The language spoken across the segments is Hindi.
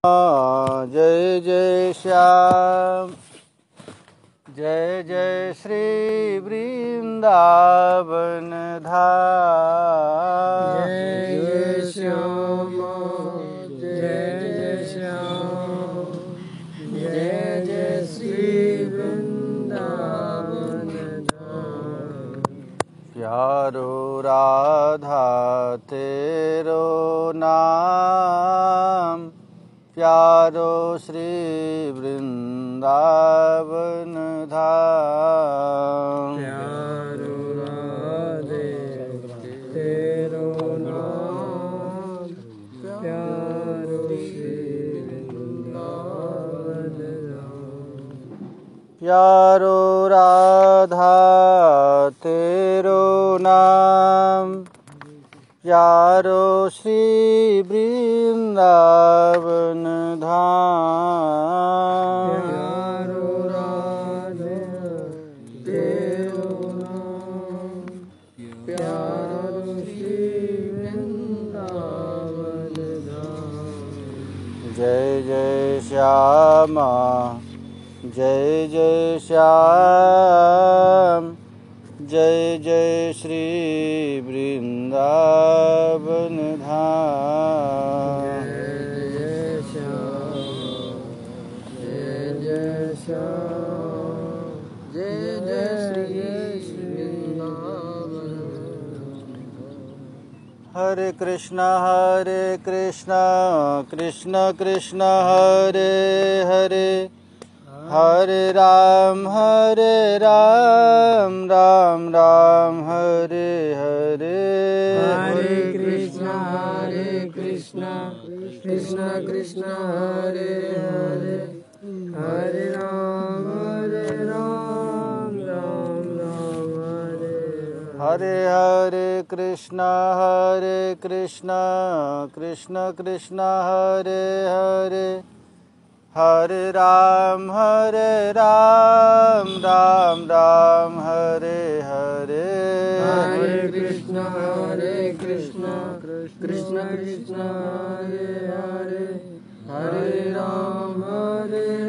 जय जय श्याम, जय जय श्री वृंदावन धाम। जय जय श्याम, जय जय श्याम, जय जय श्री वृंदावन धाम। प्यारो राधा तेरो नाम, प्यारो श्री वृंदावन धाम। प्यारो राधे तेरो नाम, प्यारो श्री वृंदावन धाम। प्यारो राधा तेरो नाम, प्यारो श्री वृंदावन धाम। प्यारो राधे तेरो नाम, प्यारो श्री वृंदावन धाम। जय जय श्यामा, जय जय श्याम, जय जय श्री वृंदावन धाम। जय जय श्याम, जय जय श्याम, जय जय श्री वृंदावन। हरे कृष्णा कृष्ण कृष्ण हरे हरे, हरे राम राम राम हरे हरे। हरे कृष्णा कृष्ण कृष्ण हरे हरे, हरे राम राम राम हरे हरे हरे कृष्णा कृष्ण कृष्ण हरे हरे, हरे राम राम हरे हरे। हरे कृष्णा कृष्ण कृष्ण हरे हरे, हरे राम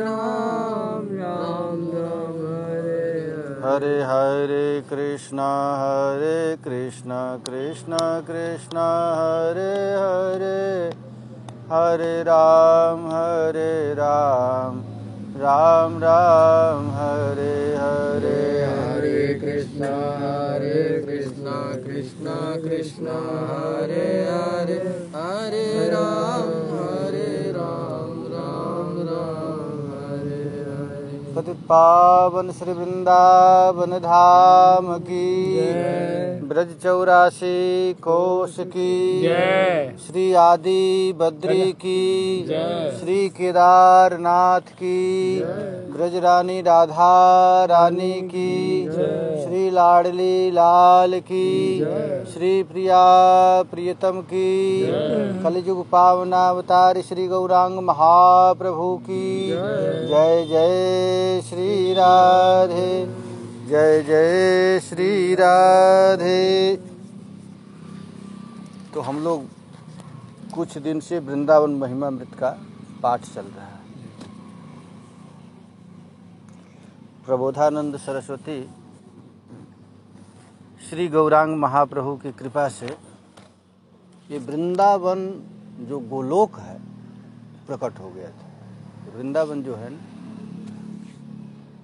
राम राम हरे हरे हरे कृष्णा कृष्ण कृष्ण हरे हरे, हरे राम राम हरे हरे। हरे कृष्णा कृष्ण कृष्ण हरे हरे, हरे राम राम हरे हरे। पतित पावन श्री वृंदावन धाम की जय। ब्रज 84 कोश की जय। श्री आदि बद्री की जय। श्री केदारनाथ की जय। ब्रजरानी राधा रानी की जय। श्री लाडली लाल की जय। श्री प्रिया प्रियतम की जय। कलिजुग पावनावतार श्री गौरांग महाप्रभु की जय। जय जय श्री राधे, जय जय श्री राधे। तो हम लोग कुछ दिन से वृंदावन महिमामृत का पाठ चल रहा है। प्रबोधानंद सरस्वती श्री गौरांग महाप्रभु की कृपा से ये वृंदावन जो गोलोक है प्रकट हो गया था। वृंदावन जो है ना,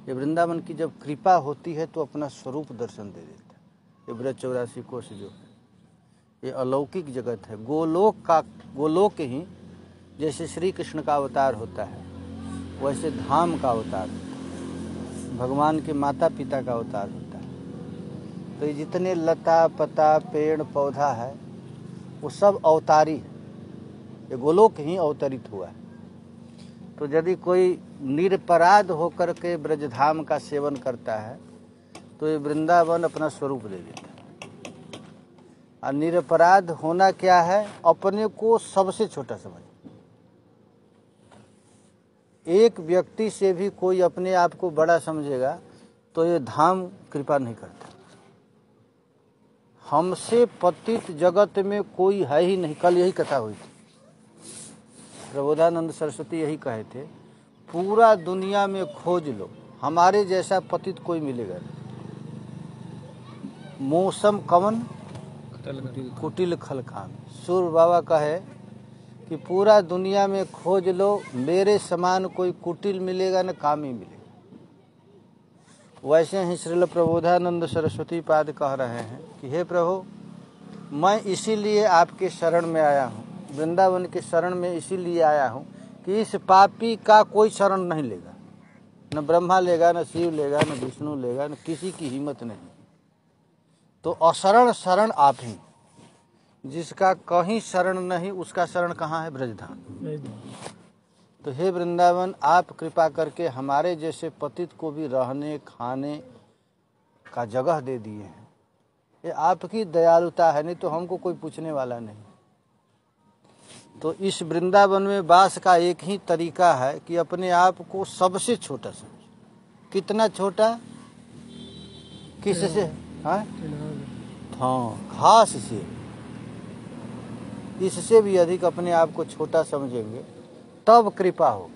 ये वृंदावन की जब कृपा होती है तो अपना स्वरूप दर्शन दे देता है। ये ब्रज 84 कोश जो है ये अलौकिक जगत है। गोलोक ही जैसे श्री कृष्ण का अवतार होता है वैसे धाम का अवतार होता है, भगवान के माता पिता का अवतार होता है। तो ये जितने लता पता पेड़ पौधा है वो सब अवतारी है, ये गोलोक ही अवतरित हुआ है। तो यदि कोई निरपराध होकर के ब्रजधाम का सेवन करता है तो ये वृंदावन अपना स्वरूप ले लेता है। और निरपराध होना क्या है? अपने को सबसे छोटा समझ। एक व्यक्ति से भी कोई अपने आप को बड़ा समझेगा तो ये धाम कृपा नहीं करता। हमसे पतित जगत में कोई है ही नहीं। कल यही कथा हुई थी। प्रबोधानंद सरस्वती यही कहे थे, पूरा दुनिया में खोज लो, हमारे जैसा पतित कोई मिलेगा नहीं। मौसम कवन कुटिल खलखान। सूर्य बाबा कहे कि पूरा दुनिया में खोज लो, मेरे समान कोई कुटिल मिलेगा न कामी मिलेगा। वैसे ही श्रील प्रबोधानंद सरस्वती पाद कह रहे हैं कि हे प्रभु, मैं इसीलिए आपके शरण में आया हूँ, वृंदावन के शरण में इसीलिए आया हूँ कि इस पापी का कोई शरण नहीं लेगा, न ब्रह्मा लेगा, न शिव लेगा, न विष्णु लेगा, न किसी की हिम्मत नहीं। तो अशरण शरण आप ही, जिसका कहीं शरण नहीं उसका शरण कहाँ है? ब्रजधाम। तो हे वृंदावन, आप कृपा करके हमारे जैसे पतित को भी रहने खाने का जगह दे दिए हैं। ये आपकी दयालुता है, नहीं तो हमको कोई पूछने वाला नहीं। तो इस वृंदावन में वास का एक ही तरीका है कि अपने आप को सबसे छोटा समझो। कितना छोटा? किससे? हाँ, घास से, इससे भी अधिक अपने आप को छोटा समझेंगे तब कृपा हो,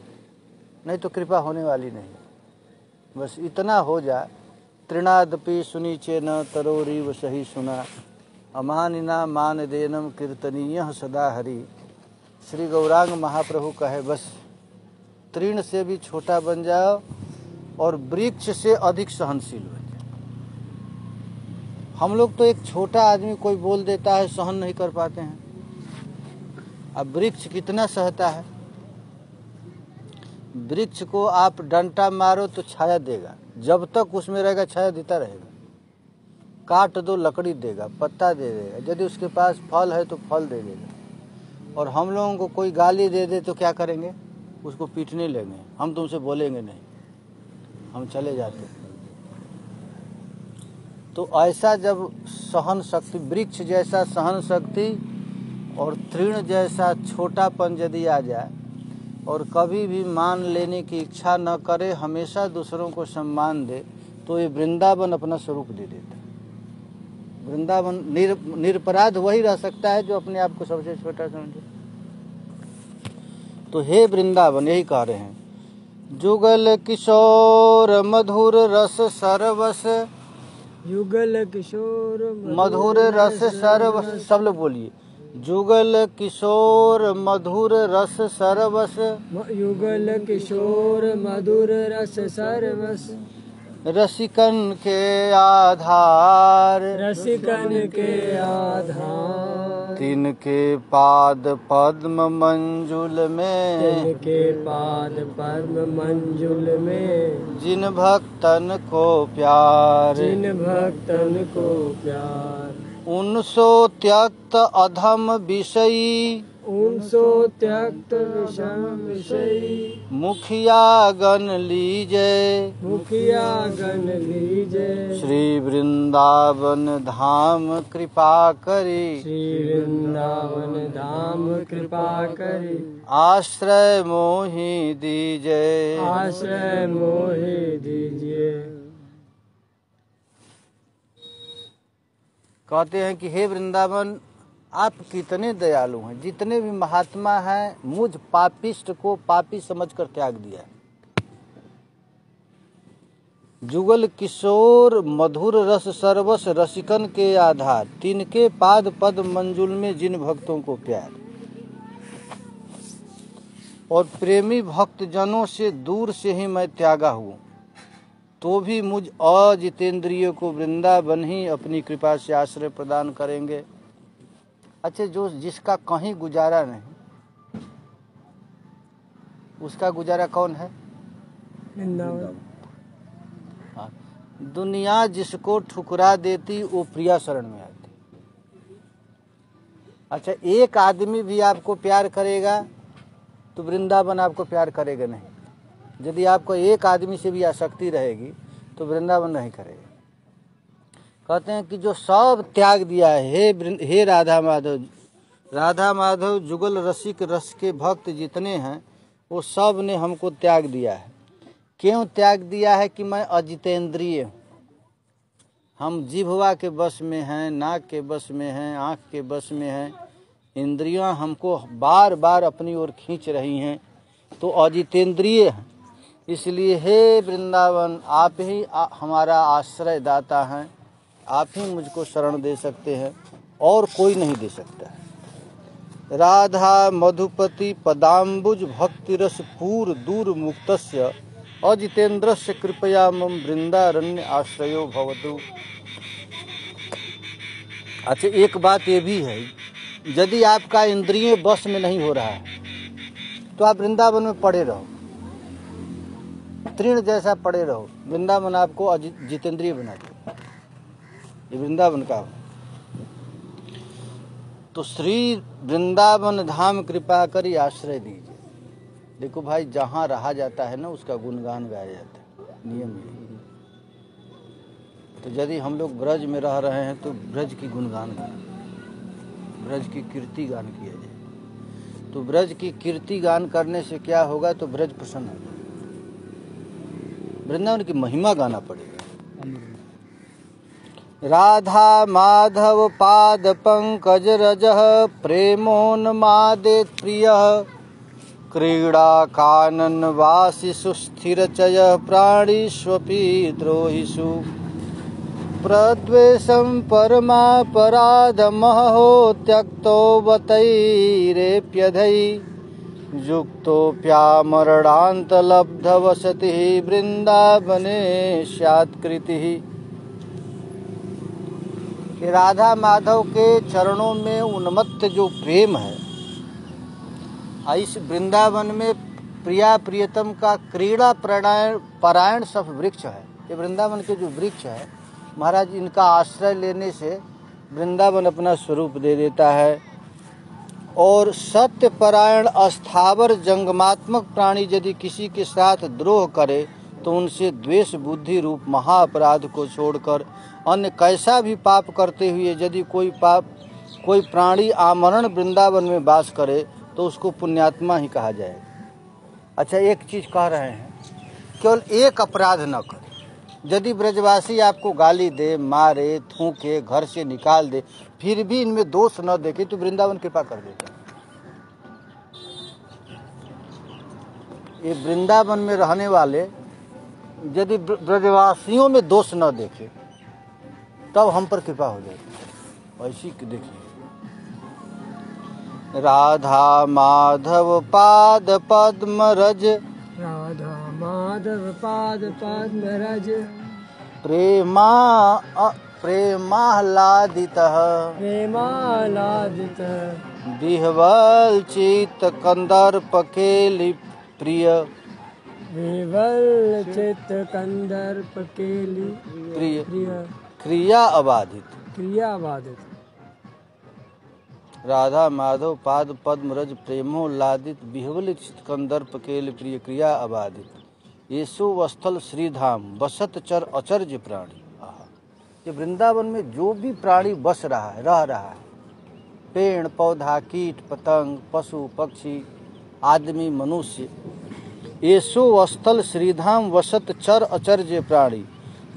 नहीं तो कृपा होने वाली नहीं। बस इतना हो जाए, तृणादपि सुनीचे न तरोरीव सही सुना, अमानिना मान देनम कीर्तनीय सदा हरि। श्री गौरांग महाप्रभु कहे बस तृण से भी छोटा बन जाओ और वृक्ष से अधिक सहनशील हो जाए। हम लोग तो एक छोटा आदमी कोई बोल देता है सहन नहीं कर पाते हैं, अब वृक्ष कितना सहता है। वृक्ष को आप डंटा मारो तो छाया देगा, जब तक उसमें रहेगा छाया देता रहेगा। काट दो लकड़ी देगा, पत्ता दे देगा, यदि उसके पास फल है तो फल दे देगा। और हम लोगों को कोई गाली दे दे तो क्या करेंगे? उसको पीटने लेंगे, हम तुमसे बोलेंगे नहीं, हम चले जाते। तो ऐसा जब सहन शक्ति, वृक्ष जैसा सहन शक्ति और तृण जैसा छोटापन यदि आ जाए और कभी भी मान लेने की इच्छा न करे, हमेशा दूसरों को सम्मान दे, तो ये वृंदावन अपना स्वरूप दे देता है। वृंदावन निरपराध वही रह सकता है जो अपने आप को सबसे छोटा समझे। तो हे वृंदावन, यही कह रहे हैं, जुगल किशोर मधुर रस सरवस, युगल किशोर मधुर रस सरवस, सब लोग बोलिए, जुगल किशोर मधुर रस सरवस, युगल किशोर मधुर रस सरवस, रसिकन के आधार, रसिकन के आधार, तिनके पाद पद्म मंजुल में, तिनके पाद पद्म मंजुल में, जिन भक्तन को प्यार, जिन भक्तन को प्यार, उनसो त्यक्त अधम विषयी, उनसो त्यक्त विषयी, मुखिया गण लीजे, मुखिया गण लीजे, श्री वृंदावन धाम कृपा करी, श्री वृंदावन धाम कृपा करी, आश्रय मोहि दीजे, आश्रय मोहि दीजिए। कहते हैं कि हे वृंदावन, आप कितने दयालु हैं, जितने भी महात्मा हैं मुझ पापिष्ट को पापी समझकर त्याग दिया। जुगल किशोर मधुर रस सर्वस, रसिकन के आधार, तिनके पाद पद मंजुल में, जिन भक्तों को प्यार। और प्रेमी भक्त जनों से दूर से ही मैं त्यागा हूँ, तो भी मुझ अजितेंद्रिय को वृंदावन ही अपनी कृपा से आश्रय प्रदान करेंगे। अच्छा, जो जिसका कहीं गुजारा नहीं, उसका गुजारा कौन है? वृंदावन। दुनिया जिसको ठुकरा देती वो प्रिया शरण में आती। अच्छा, एक आदमी भी आपको प्यार करेगा तो वृंदावन आपको प्यार करेगा नहीं। यदि आपको एक आदमी से भी आसक्ति रहेगी तो वृंदावन नहीं करेगा। कहते हैं कि जो सब त्याग दिया है, हे राधा माधव, राधा माधव जुगल रसिक रस के भक्त जितने हैं वो सब ने हमको त्याग दिया है। क्यों त्याग दिया है? कि मैं अजितेंद्रिय हूँ, हम जिह्वा के बस में हैं, नाक के बस में हैं, आँख के बस में हैं, इंद्रियां हमको बार बार अपनी ओर खींच रही हैं तो अजितेंद्रिय हैं। इसलिए हे वृंदावन, आप ही हमारा आश्रय दाता हैं, आप ही मुझको शरण दे सकते हैं और कोई नहीं दे सकता है। राधा मधुपति पदाम्बुज भक्तिरस पूर दूर मुक्तस्य अजितेंद्रस्य कृपया मम वृंदारण्य आश्रयो भवतु। अच्छा, एक बात ये भी है, यदि आपका इंद्रिय बस में नहीं हो रहा है तो आप वृंदावन में पड़े रहो, तृण जैसा पड़े रहो, वृंदावन आपको जितेंद्रिय बना दे। ये वृंदावन का हो। तो श्री वृंदावन धाम कृपा करी आश्रय दीजिए। देखो भाई, जहाँ रहा जाता है ना उसका गुणगान गाया जाता है, नियम यही। तो यदि हम लोग ब्रज में रह रहे हैं तो ब्रज की गुणगान गान, ब्रज की कीर्ति गान किया जाए। तो ब्रज की कीर्ति गान करने से क्या होगा, तो ब्रज प्रसन्न होगा। वृंदावन की महिमा गाना पड़ेगा। राधा माधव पाद पंकज रजः प्रेमोन्मादेत प्रियः क्रीड़ा कानन वासी सुस्थिर चय प्राणीष्वपि द्रोहिषु प्रद्वेषं परमापराधमहो त्यक्तो बतैरेप्यधै युक्तोऽप्यामरणान्तलब्धवसतिः वृंदावने स्यात्कृतिः। कि राधा माधव के चरणों में उन्मत्त जो प्रेम है, इस वृंदावन में प्रिया प्रियतम का क्रीड़ा परायण सब वृक्ष है। ये वृंदावन के जो वृक्ष है महाराज, इनका आश्रय लेने से वृंदावन अपना स्वरूप दे देता है। और सत्य परायण अस्थावर जंगमात्मक प्राणी यदि किसी के साथ द्रोह करे तो उनसे द्वेष बुद्धि रूप महाअपराध को छोड़कर अन्य कैसा भी पाप करते हुए यदि कोई प्राणी आमरण वृंदावन में वास करे तो उसको पुण्यात्मा ही कहा जाएगा। अच्छा, एक चीज कह रहे हैं, केवल एक अपराध न करे। यदि ब्रजवासी आपको गाली दे, मारे, थूके, घर से निकाल दे, फिर भी इनमें दोष न देखे तो वृंदावन कृपा कर देता है। ये वृंदावन में रहने वाले यदि ब्रजवासियों में दोष न देखे तब हम पर कृपा हो जाएगी। ऐसी देखिए, राधा माधव पाद पद्म रज, राधा माधव पाद पद्म रज प्रेमाह्लादितः विह्वल चित्त कंदर्प केलि प्रिय, विह्वल चित्त कंदर्प केलि प्रिय क्रिया अबाधित। राधा माधव पाद पद्म रज प्रेमोल्लादित विह्वल चित्त कंदर्प केलि प्रिय क्रिया अबाधित। येसु वस्थल श्रीधाम बसत चर अचर्य प्राणी। ये वृंदावन में जो भी प्राणी बस रहा है, रह रहा है, पेड़ पौधा, कीट पतंग, पशु पक्षी, आदमी, मनुष्य, येसु वस्थल श्रीधाम वसत चर अचर्य प्राणी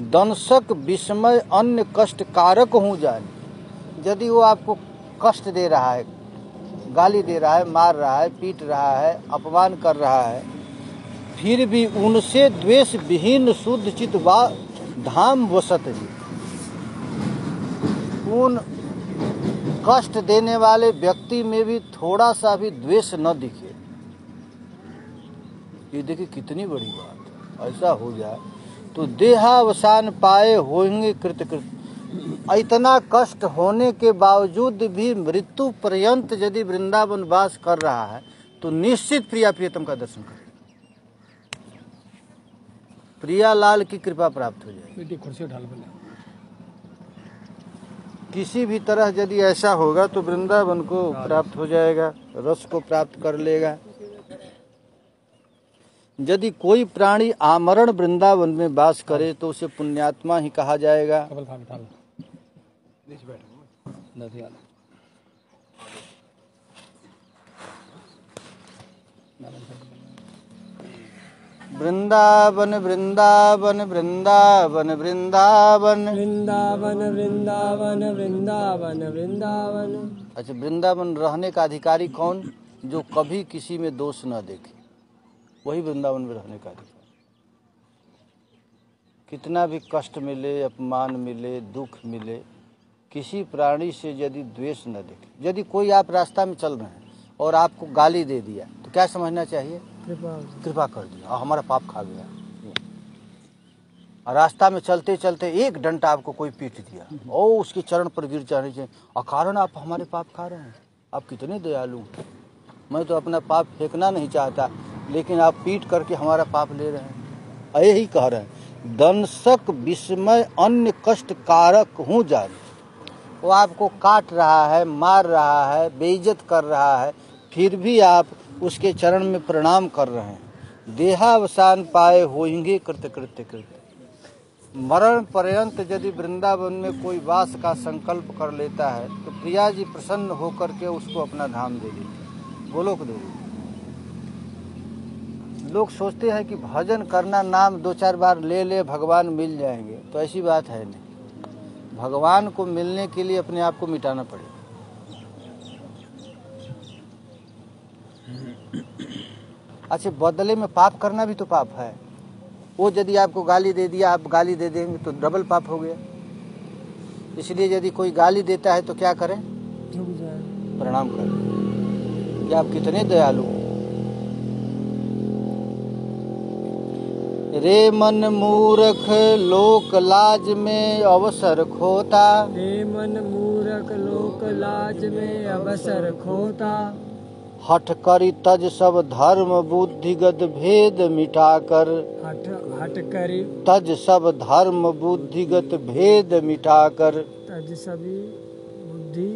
दंशक विस्मय अन्य कष्ट कारक हूँ जाने। यदि वो आपको कष्ट दे रहा है, गाली दे रहा है, मार रहा है, पीट रहा है, अपमान कर रहा है, फिर भी उनसे द्वेष विहीन शुद्ध चित्त वा धाम वसत जी। उन कष्ट देने वाले व्यक्ति में भी थोड़ा सा भी द्वेष न दिखे। ये देखिए कितनी बड़ी बात। ऐसा हो जाए तो देहावसान पाए होंगे कृतकृत। इतना कष्ट होने के बावजूद भी मृत्यु पर्यंत यदि वृंदावन वास कर रहा है तो निश्चित प्रिया प्रियतम का दर्शन करें, प्रियालाल की कृपा प्राप्त हो जाएगी। किसी भी तरह यदि ऐसा होगा तो वृंदावन को प्राप्त हो जाएगा, रस को प्राप्त कर लेगा। यदि कोई प्राणी आमरण वृंदावन में वास करे तो उसे पुण्यात्मा ही कहा जाएगा। वृंदावन वृंदावन वृंदावन वृंदावन वृंदावन वृंदावन वृंदावन वृंदावन अच्छा, वृंदावन रहने का अधिकारी कौन? जो कभी किसी में दोष न देखे, वही वृंदावन में रहने का अधिकारी। कितना भी कष्ट मिले, अपमान मिले, दुख मिले, किसी प्राणी से यदि द्वेष न देखे। यदि कोई आप रास्ता में चल रहे हैं और आपको गाली दे दिया तो क्या समझना चाहिए? कृपा कर दिया और हमारा पाप खा गया। रास्ता में चलते चलते एक डंडा आपको कोई पीट दिया और उसके चरण पर गिर जाने चाहिए, अकारण आप हमारे पाप खा रहे हैं। आप कितने दयालु। मैं तो अपना पाप फेंकना नहीं चाहता, लेकिन आप पीट करके हमारा पाप ले रहे हैं। यही कह रहे हैं, दंशक विस्मय अन्य कष्ट कारक हूँ जान। वो आपको काट रहा है, मार रहा है, बेइज्जत कर रहा है, फिर भी आप उसके चरण में प्रणाम कर रहे हैं। देहावसान पाए होंगे कृत्य कृत्य कृत्य। मरण पर्यंत यदि वृंदावन में कोई वास का संकल्प कर लेता है तो प्रिया जी प्रसन्न होकर के उसको अपना धाम दे देते, गोलोक दे देते। लोग सोचते हैं कि भजन करना, नाम 2-4 बार ले ले भगवान मिल जाएंगे, तो ऐसी बात है नहीं। भगवान को मिलने के लिए अपने आप को मिटाना पड़ेगा। अच्छा, बदले में पाप करना भी तो पाप है। वो यदि आपको गाली दे दिया, आप गाली दे देंगे तो डबल पाप हो गया। इसलिए यदि कोई गाली देता है तो क्या करें? प्रणाम करें कि आप कितने दयालु। रे मन मूर्ख लोक लाज में अवसर खोता। रे मन मूर्ख लोक लाज में अवसर खोता। हठ करी तज सब धर्म बुद्धिगत भेद मिटाकर। हठ करी तज सब धर्म बुद्धिगत भेद मिटाकर। तज सभी बुद्धि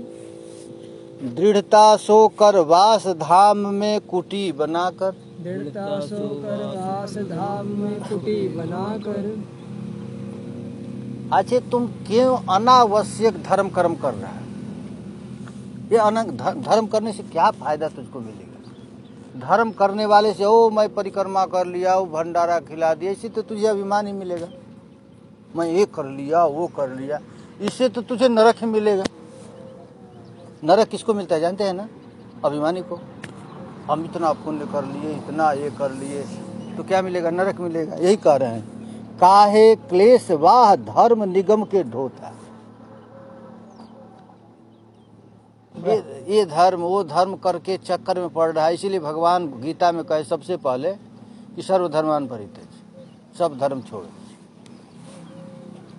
दृढ़ता सो कर वास धाम में कुटी बनाकर। दृढ़ता सो कर वास धाम में कुटी बनाकर। अच्छा, तुम क्यों अनावश्यक धर्म कर्म कर रहा है? ये धर्म करने से क्या फायदा तुझको मिलेगा? धर्म करने वाले से ओ मैं परिक्रमा कर लिया, वो भंडारा खिला दिया, इससे तो तुझे अभिमान ही मिलेगा। मैं ये कर लिया, वो कर लिया, इससे तो तुझे नरक ही मिलेगा। नरक किसको मिलता है जानते हैं ना? अभिमानी को। हम इतना पुण्य कर लिए, इतना ये कर लिए, तो क्या मिलेगा? नरक मिलेगा। यही कह रहे हैं, काहे क्लेश वाह धर्म निगम के ढोता। ये धर्म वो धर्म करके चक्कर में पड़ रहा है। इसीलिए भगवान गीता में कहे सबसे पहले कि सर्वधर्मान परित्यज, सब धर्म छोड़ो,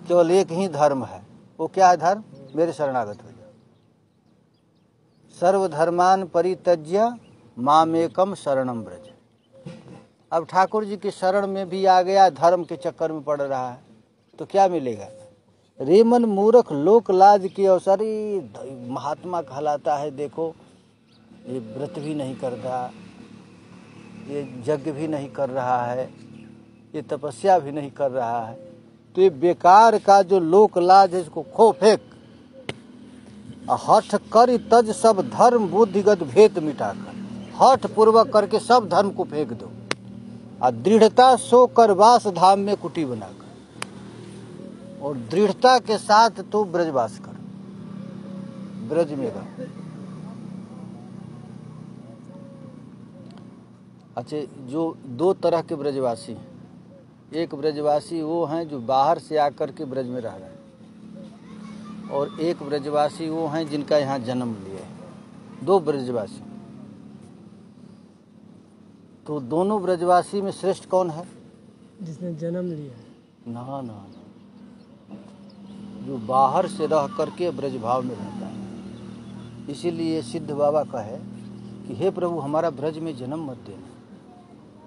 केवल एक ही धर्म है। वो क्या है धर्म? मेरे शरणागत हो जाओ। सर्वधर्मान परित्यज्य मामेकम शरणम ब्रज। अब ठाकुर जी के शरण में भी आ गया, धर्म के चक्कर में पड़ रहा है, तो क्या मिलेगा? रेमन मूर्ख लोक लाज के अवसर। महात्मा कहलाता है, देखो ये व्रत भी नहीं करता, ये यज्ञ भी नहीं कर रहा है, ये तपस्या भी नहीं कर रहा है, तो ये बेकार का जो लोक लाज है इसको खो फेंक। हठ कर तज सब धर्म बुद्धिगत भेद मिटाकर। हठ पूर्वक करके सब धर्म को फेंक दो और दृढ़ता सो कर वास धाम में कुटी बनाकर। और दृढ़ता के साथ तो ब्रजवास कर, ब्रज में रह। अच्छा, जो दो तरह के ब्रजवासी हैं, एक ब्रजवासी वो हैं जो बाहर से आकर के ब्रज में रह रहे हैं, और एक ब्रजवासी वो हैं जिनका यहाँ जन्म लिया है। दो ब्रजवासी। तो दोनों ब्रजवासी में श्रेष्ठ कौन है? जिसने जन्म लिया। ना ना, जो बाहर से रह करके ब्रज भाव में रहता है। इसीलिए सिद्ध बाबा कहे कि हे प्रभु हमारा ब्रज में जन्म मत देना।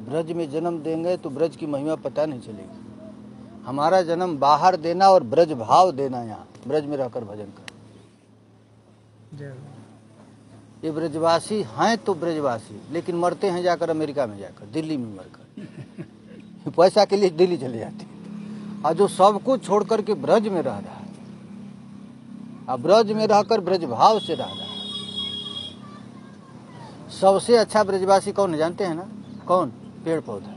ब्रज में जन्म देंगे तो ब्रज की महिमा पता नहीं चलेगी। हमारा जन्म बाहर देना और ब्रज भाव देना, यहाँ ब्रज में रहकर भजन कर। ये ब्रजवासी हैं तो ब्रजवासी, लेकिन मरते हैं जाकर अमेरिका में जाकर, दिल्ली में मरकर। पैसा के लिए दिल्ली चले जाते हैं। और जो सब कुछ छोड़ करके ब्रज में रह रहा है, अब ब्रज में रहकर ब्रज भाव से रह रहा है। सबसे अच्छा ब्रजवासी कौन है जानते हैं ना? कौन? पेड़ पौधा,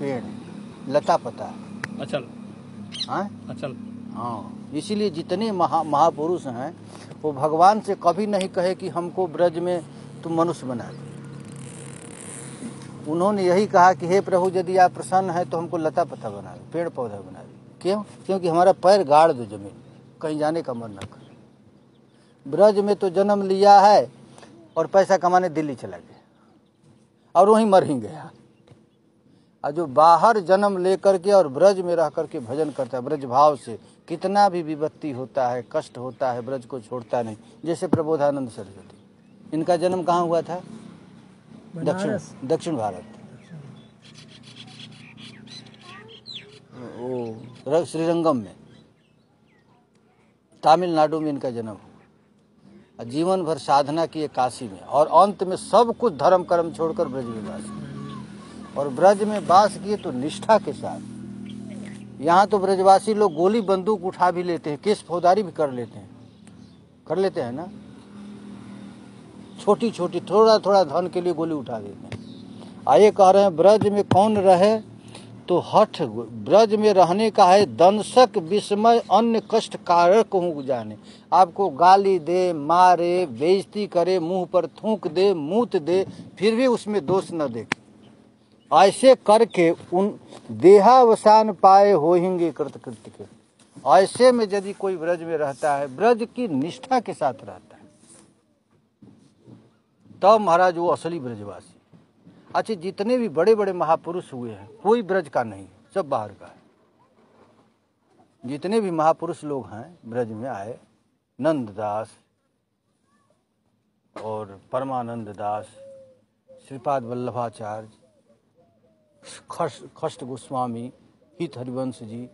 पेड़, लता पता, अचल। हाँ, इसीलिए जितने महापुरुष हैं वो भगवान से कभी नहीं कहे कि हमको ब्रज में तुम मनुष्य बना दो। उन्होंने यही कहा कि हे प्रभु, यदि आप प्रसन्न हैं तो हमको लता पत्ता बना दो, पेड़ पौधा बना दो। क्यों? क्योंकि हमारा पैर गाड़ दो जमीन, कहीं जाने का मन न करे। ब्रज में तो जन्म लिया है और पैसा कमाने दिल्ली चला गया और वहीं मर ही गया। और जो बाहर जन्म लेकर के और ब्रज में रह करके भजन करता है ब्रज भाव से, कितना भी विपत्ति होता है, कष्ट होता है, ब्रज को छोड़ता नहीं। जैसे प्रबोधानंद सरस्वती, इनका जन्म कहाँ हुआ था? दक्षिण भारत, वो श्रीरंगम में, तमिलनाडु में इनका जन्म हुआ। जीवन भर साधना की काशी में, और अंत में सब कुछ धर्म कर्म छोड़कर ब्रज में वास किए। और ब्रज में वास किए तो निष्ठा के साथ। यहाँ तो ब्रजवासी लोग गोली बंदूक उठा भी लेते हैं, केस फौजदारी भी कर लेते हैं ना। छोटी छोटी थोड़ा थोड़ा धन के लिए गोली उठा देते हैं। आइए कह रहे हैं ब्रज में कौन रहे तो हठ, ब्रज में रहने का है दंशक विस्मय, अन्य कष्ट कारक हूँ जाने। आपको गाली दे, मारे, बेइज्जती करे, मुंह पर थूक दे, मूत दे, फिर भी उसमें दोष न देखे। ऐसे करके उन देहावसान पाए होंगे कृतकृत्य के। ऐसे में यदि कोई ब्रज में रहता है, ब्रज की निष्ठा के साथ रहता है, तब महाराज वो असली ब्रजवासी। अच्छा, जितने भी बड़े बड़े महापुरुष हुए हैं, कोई ब्रज का नहीं, सब बाहर का है। जितने भी महापुरुष लोग हैं ब्रज में आए, नंददास और परमानंद दास, श्रीपाद वल्लभाचार्य, खष्ट गोस्वामी, हित हरिवंश जी,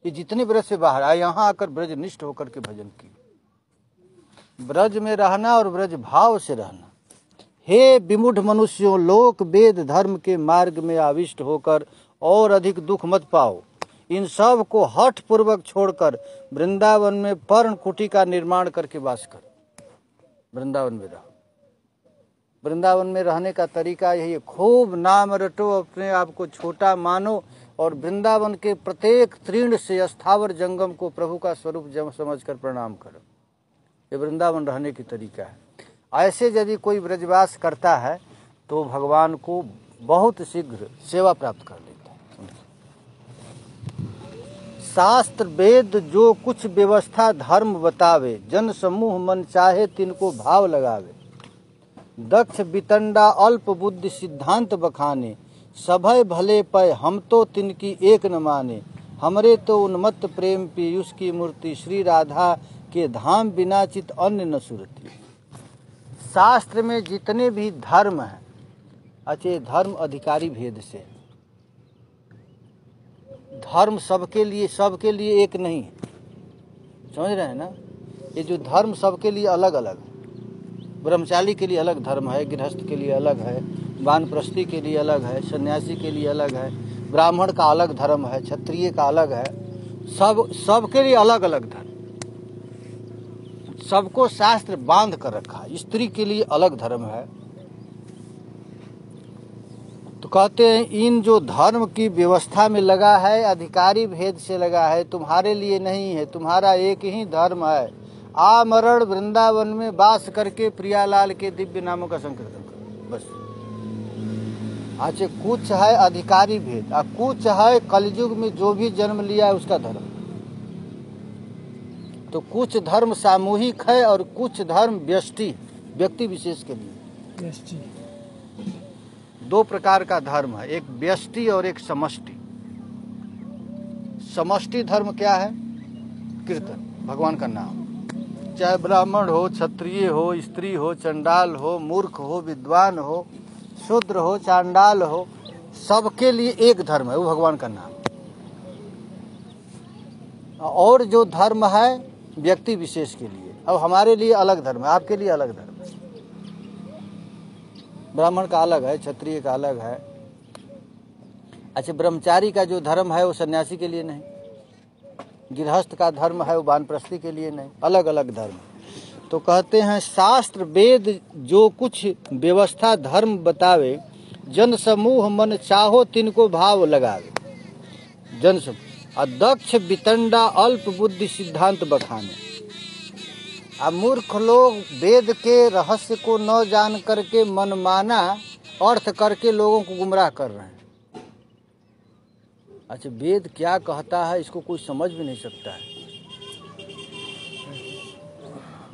ये जितने ब्रज से बाहर आए, यहाँ आकर ब्रजनिष्ठ होकर के भजन किए। ब्रज में रहना और ब्रज भाव से रहना। हे विमूढ़ मनुष्यों, लोक वेद धर्म के मार्ग में आविष्ट होकर और अधिक दुख मत पाओ। इन सब को हठ पूर्वक छोड़कर वृंदावन में पर्ण कुटी का निर्माण करके वास करो। वृंदावन में रहो। वृंदावन में रहने का तरीका यही है, खूब नाम रटो, अपने आप को छोटा मानो और वृंदावन के प्रत्येक तृण से स्थावर जंगम को प्रभु का स्वरूप समझकर प्रणाम करो। ये वृंदावन रहने की तरीका है। ऐसे यदि कोई ब्रजवास करता है तो भगवान को बहुत शीघ्र सेवा प्राप्त कर लेता है। शास्त्र वेद जो कुछ व्यवस्था धर्म बतावे, जन समूह मन चाहे तिनको भाव लगावे। दक्ष वितंडा अल्प बुद्धि सिद्धांत बखाने, सभय भले पय हम तो तिनकी एक न माने। हमरे तो उन्मत्त प्रेम पीयूष की मूर्ति, श्री राधा के धाम बिना चित अन्य न सुरती। शास्त्र में जितने भी धर्म हैं, अच्छे धर्म अधिकारी भेद से, धर्म सबके लिए एक नहीं है। समझ रहे हैं ना? ये जो धर्म सबके लिए अलग अलग है। ब्रह्मचारी के लिए अलग धर्म है, गृहस्थ के लिए अलग है, वानप्रस्थी के लिए अलग है, सन्यासी के लिए अलग है, ब्राह्मण का अलग धर्म है, क्षत्रिय का अलग है। सबके लिए अलग अलग धर्म। सबको शास्त्र बांध कर रखा है। स्त्री के लिए अलग धर्म है। तो कहते हैं इन जो धर्म की व्यवस्था में लगा है, अधिकारी भेद से लगा है, तुम्हारे लिए नहीं है। तुम्हारा एक ही धर्म है, आमरण वृंदावन में वास करके प्रियालाल के दिव्य नामों का संकीर्तन करो, बस। अच्छा, कुछ है अधिकारी भेद और कुछ है कलयुग में जो भी जन्म लिया है उसका धर्म। तो कुछ धर्म सामूहिक है और कुछ धर्म व्यक्ति विशेष के लिए। दो प्रकार का धर्म है, एक व्यष्टि और एक समष्टि। समष्टि धर्म क्या है? कीर्तन, भगवान का नाम। चाहे ब्राह्मण हो, क्षत्रिय हो, स्त्री हो, चंडाल हो, मूर्ख हो, विद्वान हो, शूद्र हो, चांडाल हो, सबके लिए एक धर्म है, वो भगवान का नाम। और जो धर्म है व्यक्ति विशेष के लिए, अब हमारे लिए अलग धर्म है, आपके लिए अलग धर्म है। ब्राह्मण का अलग है, क्षत्रिय का अलग है। अच्छा, ब्रह्मचारी का जो धर्म है वो सन्यासी के लिए नहीं, गृहस्थ का धर्म है वो वानप्रस्थी के लिए नहीं, अलग अलग धर्म। तो कहते हैं शास्त्र वेद जो कुछ व्यवस्था धर्म बतावे, जन समूह मन चाहो तिनको भाव लगावे। जन समूह, अदक्ष वितंडा अल्प बुद्धि सिद्धांत बखाने। अब मूर्ख लोग वेद के रहस्य को न जान करके मनमाना अर्थ करके लोगों को गुमराह कर रहे हैं। अच्छा, वेद क्या कहता है इसको कोई समझ भी नहीं सकता है।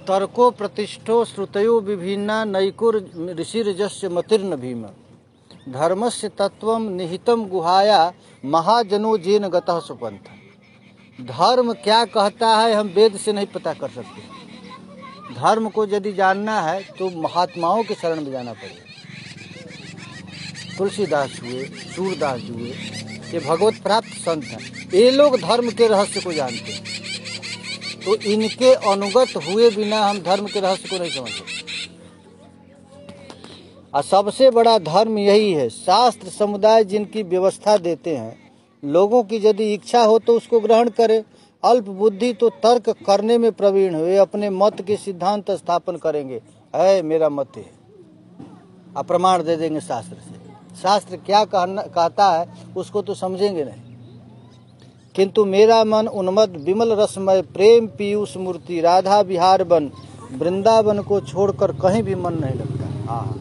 तर्को प्रतिष्ठो श्रुतयो विभिन्ना नैकुर ऋषिर्जस्य मतिर्न भीम धर्मस्य तत्वम निहितम गुहाया महाजनो जेन गतः सुपंथ। धर्म क्या कहता है हम वेद से नहीं पता कर सकते। धर्म को यदि जानना है तो महात्माओं के शरण में जाना पड़ेगा। तुलसीदास हुए, सूरदास हुए, ये भगवत प्राप्त संत हैं। ये लोग धर्म के रहस्य को जानते हैं, तो इनके अनुगत हुए बिना हम धर्म के रहस्य को नहीं समझ सकते। और सबसे बड़ा धर्म यही है, शास्त्र समुदाय जिनकी व्यवस्था देते हैं, लोगों की यदि इच्छा हो तो उसको ग्रहण करे। अल्प बुद्धि तो तर्क करने में प्रवीण हुए, अपने मत के सिद्धांत स्थापन करेंगे, है मेरा मत है, अप्रमाण दे देंगे शास्त्र से। शास्त्र क्या कहता है उसको तो समझेंगे नहीं। किंतु मेरा मन उन्मत्त विमल रसमय प्रेम पीयूष मूर्ति राधा विहार बन वृंदावन को छोड़कर कहीं भी मन नहीं लगता। हाँ,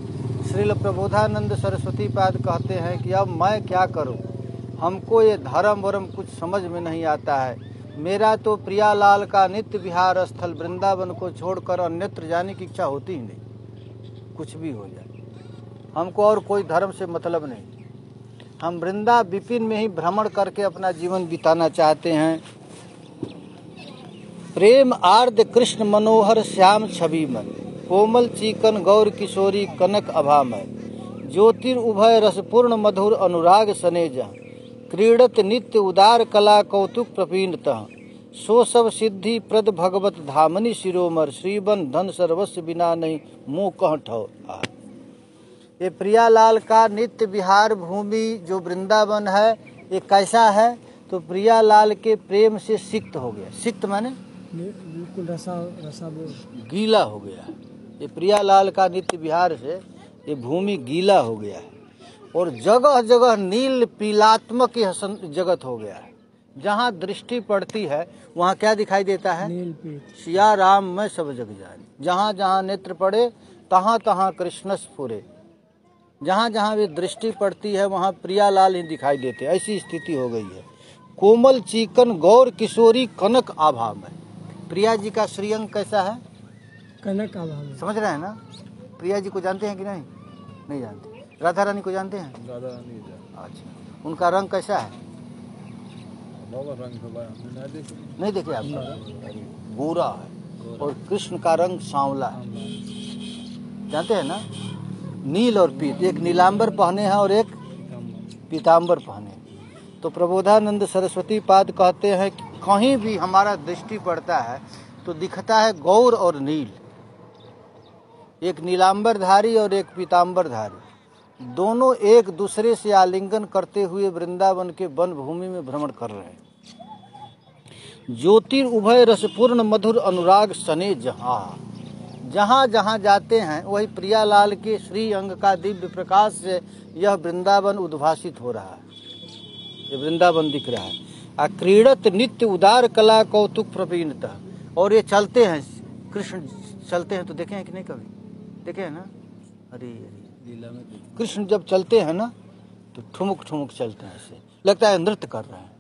श्रील प्रबोधानंद सरस्वती पाद कहते हैं कि अब मैं क्या करूं, हमको ये धर्म वरम कुछ समझ में नहीं आता है। मेरा तो प्रियालाल का नित्य विहार स्थल वृंदावन को छोड़कर अन्यत्र जाने की इच्छा होती ही नहीं। कुछ भी हो जाए, हमको और कोई धर्म से मतलब नहीं। हम वृंदा विपिन में ही भ्रमण करके अपना जीवन बिताना चाहते हैं। प्रेम आर्द कृष्ण मनोहर श्याम छवि मन कोमल चीकन गौर किशोरी कनक अभामय ज्योतिर उभय रसपूर्ण मधुर अनुराग सनेज क्रीडत नित्य उदार कला कौतुक प्रपीनतः सो सब सिद्धि प्रद भगवत धामनी शिरोमर श्रीबन धन सर्वस्व बिना नहीं मुँह कह ठौर। ये प्रियालाल का नित्य विहार भूमि जो वृंदावन है, ये कैसा है तो प्रियालाल के प्रेम से सिक्त हो गया। सिक्त माने बिल्कुल रसा गीला हो गया। ये प्रियालाल का नित्य विहार से ये भूमि गीला हो गया है और जगह जगह नील पीलात्मक जगत हो गया है। जहाँ दृष्टि पड़ती है वहाँ क्या दिखाई देता है? सिया राम मैं सब जग जानी। जहाँ जहाँ नेत्र पड़े तहाँ तहाँ कृष्ण स्फुरे। जहाँ जहाँ वे दृष्टि पड़ती है वहाँ प्रियालाल ही दिखाई देते, ऐसी स्थिति हो गई है। कोमल चीकन गौर किशोरी कनक आभा में। प्रिया जी का श्रीअंग कैसा है? कनक आभा में। समझ रहे हैं ना? प्रिया जी को जानते हैं कि नहीं? नहीं जानते। राधा रानी को जानते हैं? राधा रानी। अच्छा, उनका रंग कैसा है? रंग नहीं देखे आप? गोरा है और कृष्ण का रंग सांवला है। जानते हैं ना? नील और पीत, एक नीलांबर पहने हैं और एक पीतांबर पहने। तो प्रबोधानंद सरस्वती पाद कहते हैं कि कहीं भी हमारा दृष्टि पड़ता है तो दिखता है गौर और नील। एक नीलांबरधारी और एक पीतांबरधारी, दोनों एक दूसरे से आलिंगन करते हुए वृंदावन के वन भूमि में भ्रमण कर रहे हैं। ज्योतिर उभय रसपूर्ण मधुर अनुराग सने जहाँ जहाँ जाते हैं वही प्रियालाल के श्री अंग का दिव्य प्रकाश से यह वृंदावन उद्भासित हो रहा है। ये वृंदावन दिख रहा है। क्रीडत नित्य उदार कला कौतुक प्रवीणता। और ये चलते हैं, कृष्ण चलते हैं तो देखे हैं कि नहीं? कभी देखे हैं ना? अरे लीला में कृष्ण जब चलते हैं ना तो ठुमुक ठुमुक चलते हैं, ऐसे लगता है नृत्य कर रहे हैं।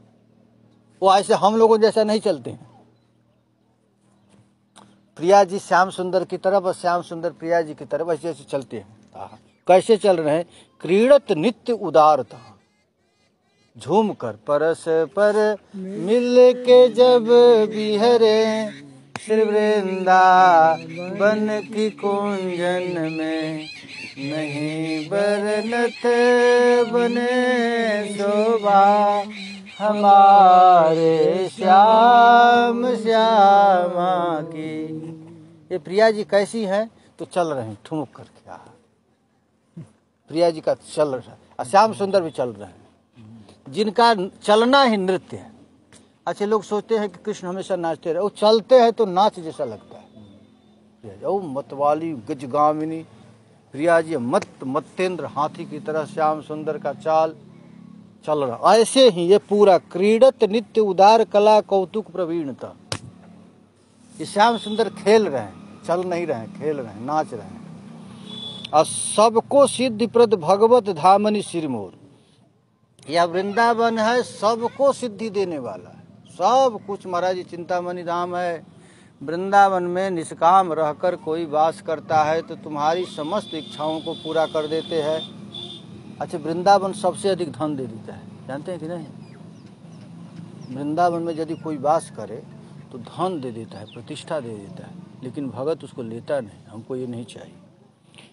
वो ऐसे हम लोगों जैसा नहीं चलते हैं। प्रिया जी श्याम सुंदर की तरफ और श्याम सुंदर प्रिया जी की तरफ ऐसे ऐसे चलते हैं। कैसे चल रहे हैं? क्रीडत नित्य उदारता, झूम कर परस पर मिल के जब बिहरे श्री वृंदावन की कुंजन में नहीं बरनत बने शोभा हमारे श्याम श्यामा की। ये प्रिया जी कैसी हैं? तो चल रहे हैं ठुमुक करके। प्रिया जी का चल रहा है और श्याम सुंदर भी चल रहे हैं, जिनका चलना ही नृत्य है। अच्छे लोग सोचते हैं कि कृष्ण हमेशा नाचते रहे, वो चलते हैं तो नाच जैसा लगता है। ओ मतवाली गजगामिनी प्रिया जी मत्तेंद्र हाथी की तरह श्याम सुंदर का चाल चल रहा। ऐसे ही ये पूरा क्रीडत नित्य उदार कला कौतुक प्रवीणता। ये श्याम सुंदर खेल रहे हैं, चल नहीं रहे हैं, खेल रहे हैं, नाच रहे हैं। और सबको सिद्धि प्रद भगवत धामनी सिरमोर, यह वृंदावन है सबको सिद्धि देने वाला है, सब कुछ। महाराज जी चिंतामणि धाम है, वृंदावन में निष्काम रहकर कोई वास करता है तो तुम्हारी समस्त इच्छाओं को पूरा कर देते हैं। अच्छा, वृंदावन सबसे अधिक धन दे देता है, जानते हैं कि नहीं? वृंदावन में यदि कोई वास करे तो धन दे देता है, प्रतिष्ठा दे देता है, लेकिन भगत उसको लेता नहीं। हमको ये नहीं चाहिए।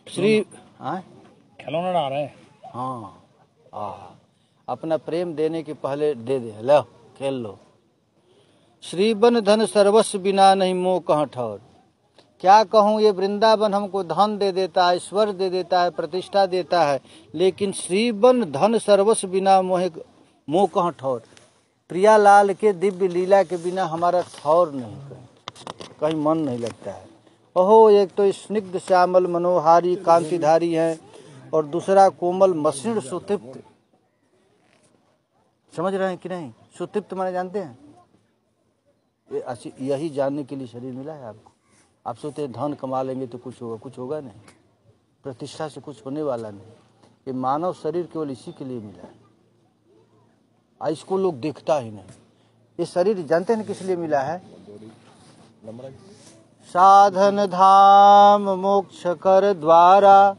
श्री खिलौना डाल रहे हैं। हाँ, अपना प्रेम देने के पहले दे दे, लो खेल लो। श्री बन धन सर्वस्व बिना नहीं मोह कहाँ ठौर, क्या कहूँ, ये वृंदावन हमको धन दे देता है, ईश्वर दे देता है, प्रतिष्ठा देता है, लेकिन श्री बन धन सर्वस्व बिना मोह कहाँ ठौर। प्रियालाल के दिव्य लीला के बिना हमारा ठौर नहीं, कहीं मन नहीं लगता है। ओहो, एक तो स्निग्ध श्यामल मनोहारी कांतिधारी है, और दूसरा कोमल मसृण सुतृप्त। समझ रहे हैं कि नहीं? सुतृप्त माने जानते हैं? यही जानने के लिए शरीर मिला है आपको। आप सोचते हैं धन कमा लेंगे तो कुछ होगा, कुछ होगा नहीं। प्रतिष्ठा से कुछ होने वाला नहीं। ये मानव शरीर केवल इसी के लिए मिला है, इसको लोग देखता ही नहीं। ये शरीर जानते हैं किस लिए मिला है? साधन धाम मोक्ष कर द्वारा,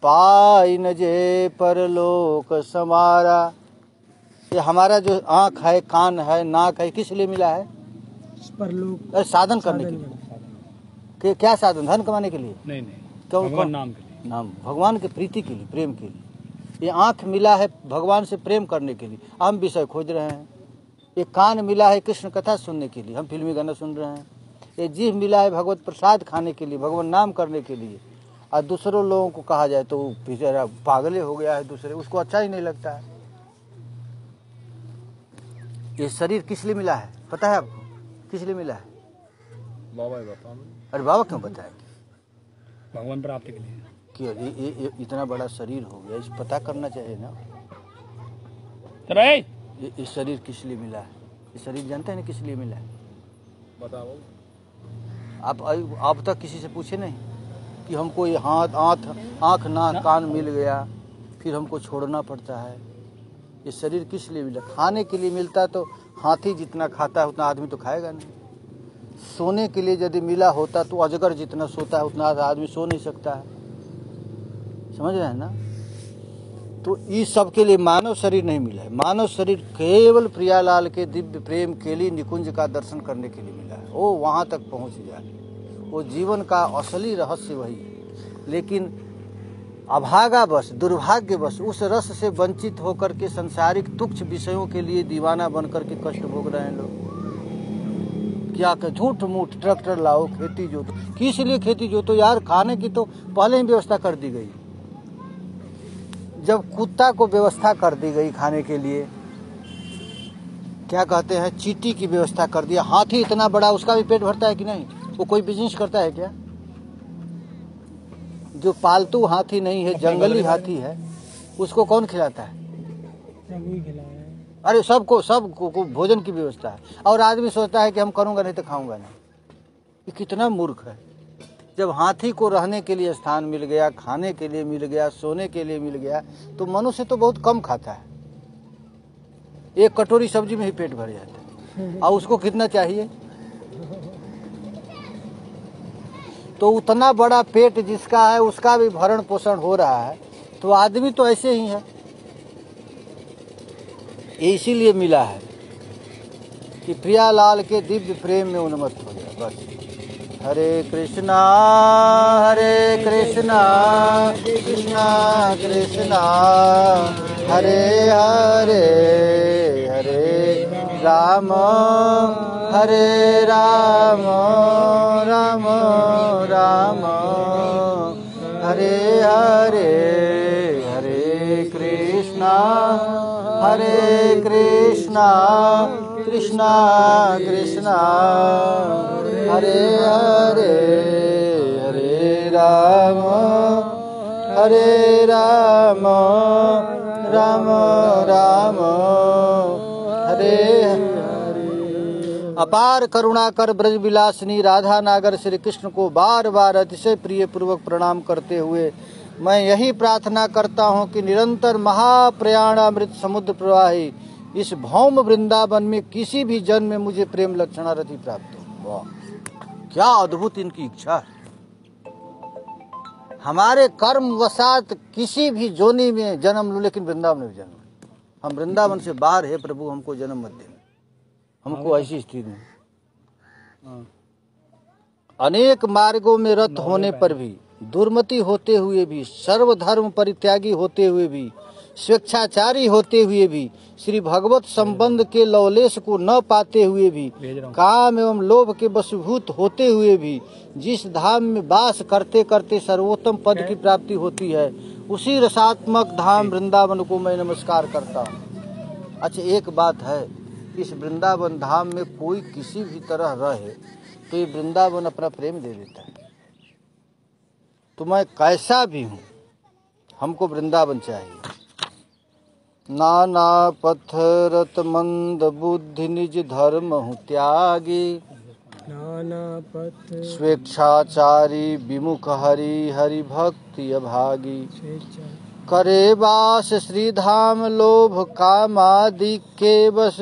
पाई न जे परलोक समारा। ये हमारा जो आँख है, कान है, नाक है, किस लिए मिला है? परलोक साधन करने के लिए। क्या साधन? धन कमाने के लिए नहीं, क्यों? भगवान नाम के लिए, नाम, भगवान के प्रीति के लिए, प्रेम के लिए। ये आँख मिला है भगवान से प्रेम करने के लिए, हम विषय खोज रहे हैं। ये कान मिला है कृष्ण कथा सुनने के लिए, हम फिल्मी गाना सुन रहे हैं। ये जीभ मिला है भगवत प्रसाद खाने के लिए, भगवान नाम करने के लिए। और दूसरों लोगों को कहा जाए तो बेचारा पागले हो गया है, दूसरे उसको अच्छा ही नहीं लगता है। ये शरीर किस लिए मिला है पता है आपको? किस लिए मिला है? बाबा बता। अरे बाबा क्यों बताए? भगवान प्राप्ति के लिए। कि ये इतना बड़ा शरीर हो गया, इस पता करना चाहिए ना। ये शरीर किस लिए मिला है? ये शरीर जानते हैं ना किस लिए मिला है? बताओ। आप तक किसी से पूछे नहीं कि हमको ये आँख नाक कान मिल गया, फिर हमको छोड़ना पड़ता है। ये शरीर किस लिए मिला? खाने के लिए मिलता तो हाथी जितना खाता है उतना आदमी तो खाएगा नहीं। सोने के लिए यदि मिला होता तो अजगर जितना सोता है उतना आदमी सो नहीं सकता है। समझ रहे हैं ना? तो इस सब के लिए मानव शरीर नहीं मिला है। मानव शरीर केवल प्रियालाल के दिव्य प्रेम के लिए निकुंज का दर्शन करने के लिए मिला है। वो वहाँ तक पहुँच जाए, वो जीवन का असली रहस्य वही है। लेकिन अभागावश, दुर्भाग्यवश उस रस से वंचित होकर के सांसारिक तुच्छ विषयों के लिए दीवाना बनकर के कष्ट भोग रहे हैं लोग। क्या कर झूठ मूठ ट्रैक्टर लाओ, खेती जोतो। किस लिए खेती जोतो यार? खाने की तो पहले ही व्यवस्था कर दी गई। जब कुत्ता को व्यवस्था कर दी गई खाने के लिए, क्या कहते हैं, चींटी की व्यवस्था कर दिया। हाथी इतना बड़ा, उसका भी पेट भरता है कि नहीं? वो कोई बिजनेस करता है क्या? जो पालतू हाथी नहीं है, जंगली हाथी है, उसको कौन खिलाता है? अरे सबको भोजन की व्यवस्था है। और आदमी सोचता है कि हम करूंगा नहीं तो खाऊंगा नहीं। ये कितना मूर्ख है। जब हाथी को रहने के लिए स्थान मिल गया, खाने के लिए मिल गया, सोने के लिए मिल गया, तो मनुष्य तो बहुत कम खाता है। एक कटोरी सब्जी में ही पेट भर जाता है, और उसको कितना चाहिए? तो उतना बड़ा पेट जिसका है उसका भी भरण पोषण हो रहा है, तो आदमी तो ऐसे ही है। इसीलिए मिला है कि प्रियालाल के दिव्य प्रेम में उन्मत्त हो जाए बस। हरे कृष्णा कृष्णा कृष्णा हरे हरे, हरे राम राम राम हरे हरे, हरे कृष्णा कृष्णा कृष्णा हरे हरे, हरे राम राम राम हरे हरे। अपार करुणा कर ब्रज विलासिनी राधा नागर श्री कृष्ण को बार बार अतिशय प्रिय पूर्वक प्रणाम करते हुए मैं यही प्रार्थना करता हूँ कि निरंतर महाप्रयाणामृत समुद्र प्रवाही इस भौम वृंदावन में किसी भी जन्म में मुझे प्रेम लक्षणा रति प्राप्त हो। वाह, क्या अद्भुत इनकी इच्छा है। हमारे कर्म वसात किसी भी जोनी में जन्म लूं, लेकिन वृंदावन में जन्म, हम वृंदावन से बाहर है प्रभु, हमको जन्म मत देना, हमको ऐसी स्थिति में। अनेक मार्गों में रत होने पर भी, दुर्मति होते हुए भी, सर्वधर्म परित्यागी होते हुए भी, स्वेच्छाचारी होते हुए भी, श्री भगवत संबंध के लवलेश को न पाते हुए भी, काम एवं लोभ के वशीभूत होते हुए भी, जिस धाम में वास करते करते सर्वोत्तम पद की प्राप्ति होती है, उसी रसात्मक धाम वृंदावन को मैं नमस्कार करता हूँ। अच्छा, एक बात है, इस वृंदावन धाम में कोई किसी भी तरह रहे तो ये वृंदावन अपना प्रेम दे देता है। तो मैं कैसा भी हूँ, हमको वृंदावन चाहिए। नाना पथरत मंद बुद्धि निज धर्म हूँ त्यागी, नाना पथ स्वेच्छाचारी विमुख हरि हरि भक्ति अभागी, स्वेच्छा करे वास श्रीधाम लोभ कामादि के बस,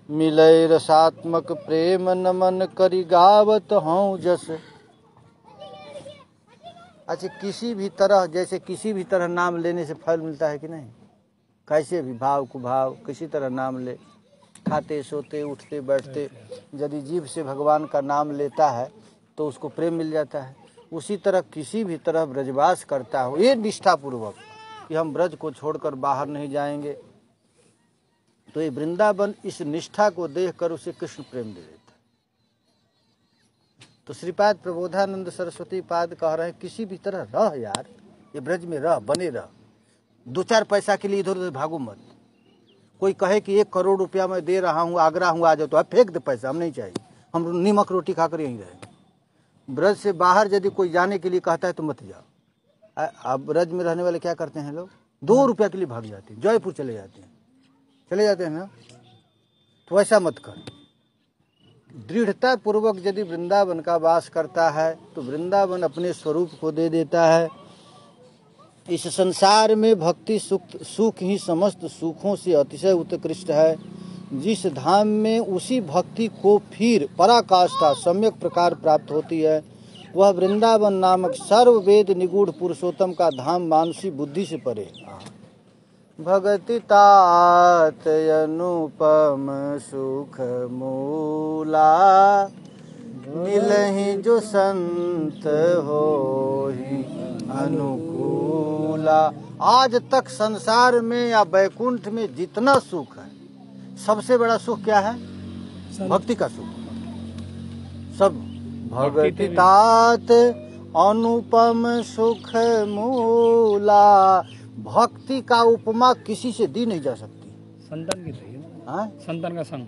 मिलय रसात्मक प्रेम नमन करि गावत हूँ जस। अच्छा, किसी भी तरह, जैसे किसी भी तरह नाम लेने से फल मिलता है कि नहीं, कैसे भी भाव कुभाव किसी तरह नाम ले, खाते सोते उठते बैठते यदि जीभ से भगवान का नाम लेता है तो उसको प्रेम मिल जाता है। उसी तरह किसी भी तरह ब्रजवास करता हो ये निष्ठापूर्वक कि हम ब्रज को छोड़कर बाहर नहीं जाएंगे, तो ये वृंदावन इस निष्ठा को देखकर उसे कृष्ण प्रेम दे देता है। तो श्रीपाद प्रबोधानंद सरस्वती पाद कह रहे हैं किसी भी तरह रह यार, ये ब्रज में रह, बने रह, 2-4 पैसा के लिए इधर उधर भागो मत। कोई कहे कि 1 करोड़ रुपया मैं दे रहा हूँ, आगरा हूँ, आ जाओ, तो आप फेंक दे पैसा, हम नहीं चाहिए, हम नीमक रोटी खाकर यहीं रहेंगे। ब्रज से बाहर यदि कोई जाने के लिए कहता है तो मत जाओ। अब ब्रज में रहने वाले क्या करते हैं लोग, 2 रुपया के लिए भाग जाते हैं, जयपुर चले जाते हैं ना, तो ऐसा मत कर। दृढ़ता पूर्वक यदि वृंदावन का वास करता है तो वृंदावन अपने स्वरूप को दे देता है। इस संसार में भक्ति सुख ही समस्त सुखों से अतिशय उत्कृष्ट है। जिस धाम में उसी भक्ति को फिर पराकाष्ठा सम्यक प्रकार प्राप्त होती है, वह वृंदावन नामक सर्ववेद निगूढ़ पुरुषोत्तम का धाम मानुषी बुद्धि से परे। भगति तात अनुपम सुख मूला, मिलहि जो संत होहि अनुकूला। आज तक संसार में या बैकुंठ में जितना सुख है, सबसे बड़ा सुख क्या है, भक्ति का सुख। सब भगति तात अनुपम सुख मूला, भक्ति का उपमा किसी से दी नहीं जा सकती। संतन की सही है, हाँ? संतन का संग।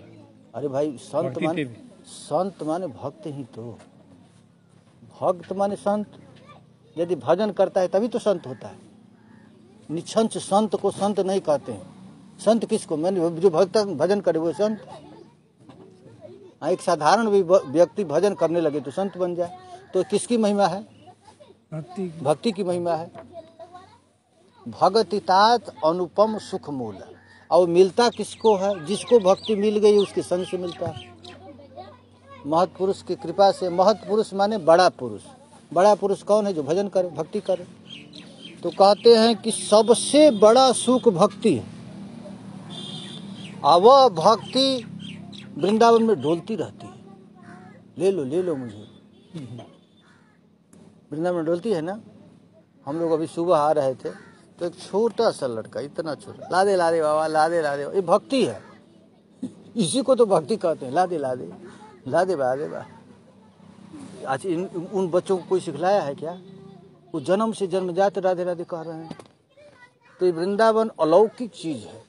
अरे भाई, संत माने भक्त ही तो, भक्त माने संत। यदि भजन करता है तभी तो संत होता है। निछंच संत को संत नहीं कहते हैं। संत किसको, मैंने जो भक्त भजन करे वो संत। एक साधारण भी व्यक्ति भजन करने लगे तो संत बन जाए, तो किसकी महिमा है, भक्ति की महिमा है। भगति तात अनुपम सुख मूल, और मिलता किसको है, जिसको भक्ति मिल गई उसके संग से मिलता है। महत्पुरुष की कृपा से, महत्पुरुष माने बड़ा पुरुष। बड़ा पुरुष कौन है, जो भजन करे, भक्ति करे। तो कहते हैं कि सबसे बड़ा सुख भक्ति है, और वह भक्ति वृंदावन में डोलती रहती है। ले लो मुझे, वृंदावन में डोलती है ना। हम लोग अभी सुबह आ रहे थे तो एक छोटा सा लड़का, इतना छोटा, लादे बाबा, लादे, ये भक्ति है। इसी को तो भक्ति कहते हैं, लादे बा। आज उन बच्चों को कोई सिखलाया है क्या, वो जन्म से जन्मजात राधे राधे कह रहे हैं। तो ये वृंदावन अलौकिक चीज है,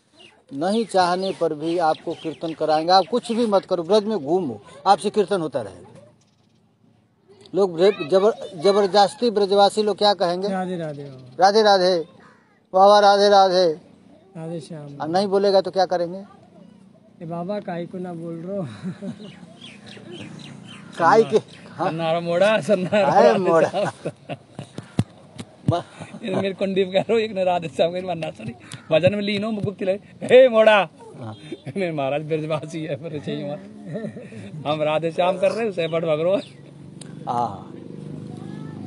नहीं चाहने पर भी आपको कीर्तन कराएंगे। आप कुछ भी मत करो, ब्रज में घूमो, आपसे कीर्तन होता रहेगा। लोग जबरदस्ती ब्रजवासी लोग क्या कहेंगे, राधे राधे राधे राधे बाबा, राधे राधे राधे श्याम। अब नहीं बोलेगा तो क्या करेंगे, बाबा काहे को ना बोल रहे हो। काय के हाँ सन्नारा मोड़ा सन्नारा आए मोड़ा ये मेरे कुंडीप करो एक ने राधे श्याम के वरना सरी भजन में लीनो मुकुप्ति लगे हे मोड़ा मेरे महाराज ब्रजवासी है पर चाहिए मत हम राधे श्याम कर रहे हैं उसे बड़ भगरो हाँ।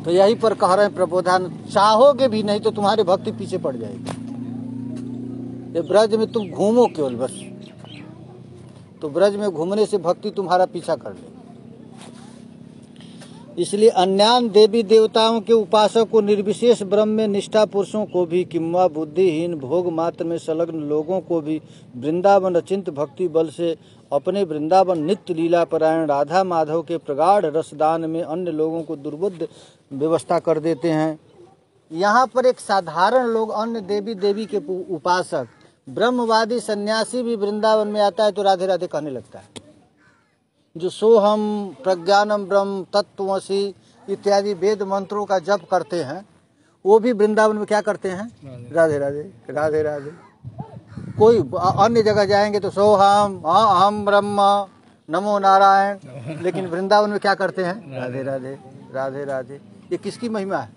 तो यही पर कह रहे हैं प्रबोधान, चाहोगे भी नहीं तो तुम्हारी भक्ति पीछे पड़ जाएगी। ये ब्रज में तुम घूमो केवल बस, तो ब्रज में घूमने से भक्ति तुम्हारा पीछा कर ले। इसलिए अन्यान देवी देवताओं के उपासक को, निर्विशेष ब्रह्म में निष्ठा पुरुषों को भी, किंवा बुद्धिहीन भोग मात्र में संलग्न लोगों को भी वृंदावन अचिंत भक्ति बल से अपने वृंदावन नित्य लीला परायण राधा माधव के प्रगाढ़ रसदान में अन्य लोगों को दुर्बुद्ध व्यवस्था कर देते हैं। यहाँ पर एक साधारण लोग, अन्य देवी देवी के उपासक, ब्रह्मवादी सन्यासी भी वृंदावन में आता है तो राधे राधे कहने लगता है। जो सोहम प्रज्ञानम ब्रह्म तत्वमसि इत्यादि वेद मंत्रों का जप करते हैं, वो भी वृंदावन में क्या करते हैं? राधे राधे राधे राधे। कोई अन्य जगह जाएंगे तो सोहम अहम ब्रह्म नमो नारायण, लेकिन वृंदावन में क्या करते हैं? राधे राधे राधे राधे। ये किसकी महिमा है?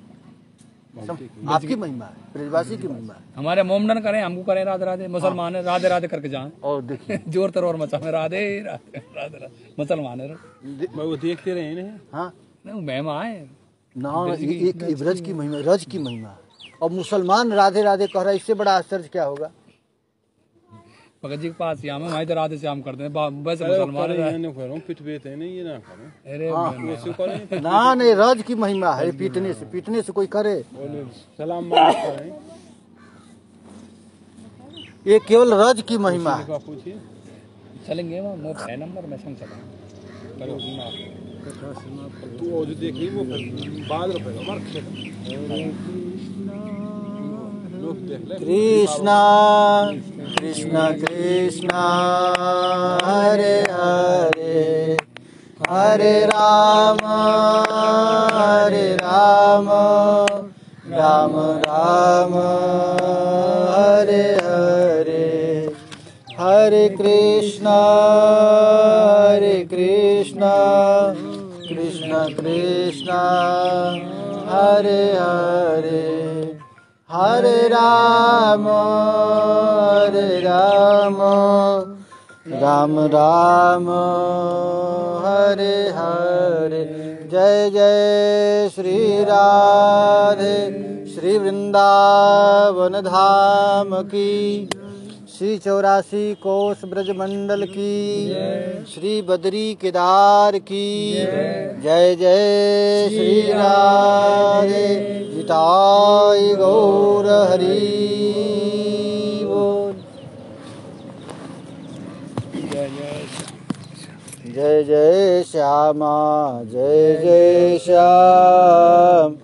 आपकी महिमा है, ब्रजवासी की महिमा है। हमारे मोमडन करें, हमको करें राधे राधे, मुसलमान है राधे राधे करके जाएं। और देखिए जोर तरोर मचा में राधे राधे राधे राधे, मुसलमान है वो देखते रहे ना। हाँ नहीं महिमा है ना, एक ब्रज की महिमा, रज की महिमा। और मुसलमान राधे राधे कह रहा है, इससे बड़ा आश्चर्य क्या होगा? भगत जी के पास यहाँ में वहीं तो राधे श्याम करते हैं, वैसे मुसलमान है। पिटवेते हैं नहीं, ये ना करें। अरे ना नहीं, रज की महिमा है। पीटने से कोई करे? सलाम करें, ये केवल रज की महिमा है। पूछिए। चलेंगे वो मोर है नंबर में संग चला तू और जो देख रही वो बाद रुपएगा मार कृष्णा कृष्णा कृष्णा हरे हरे हरे राम राम राम हरे हरे, हरे कृष्णा कृष्णा कृष्णा हरे हरे, हरे राम राम राम हरे हरे। जय जय श्री राधे, श्री वृंदावन धाम की, श्री 84 कोस ब्रजमंडल की, श्री बद्री केदार की। जय जय श्री राधे, जिताई गौर हरि बोल। जय जय श्यामा, जय जय श्याम।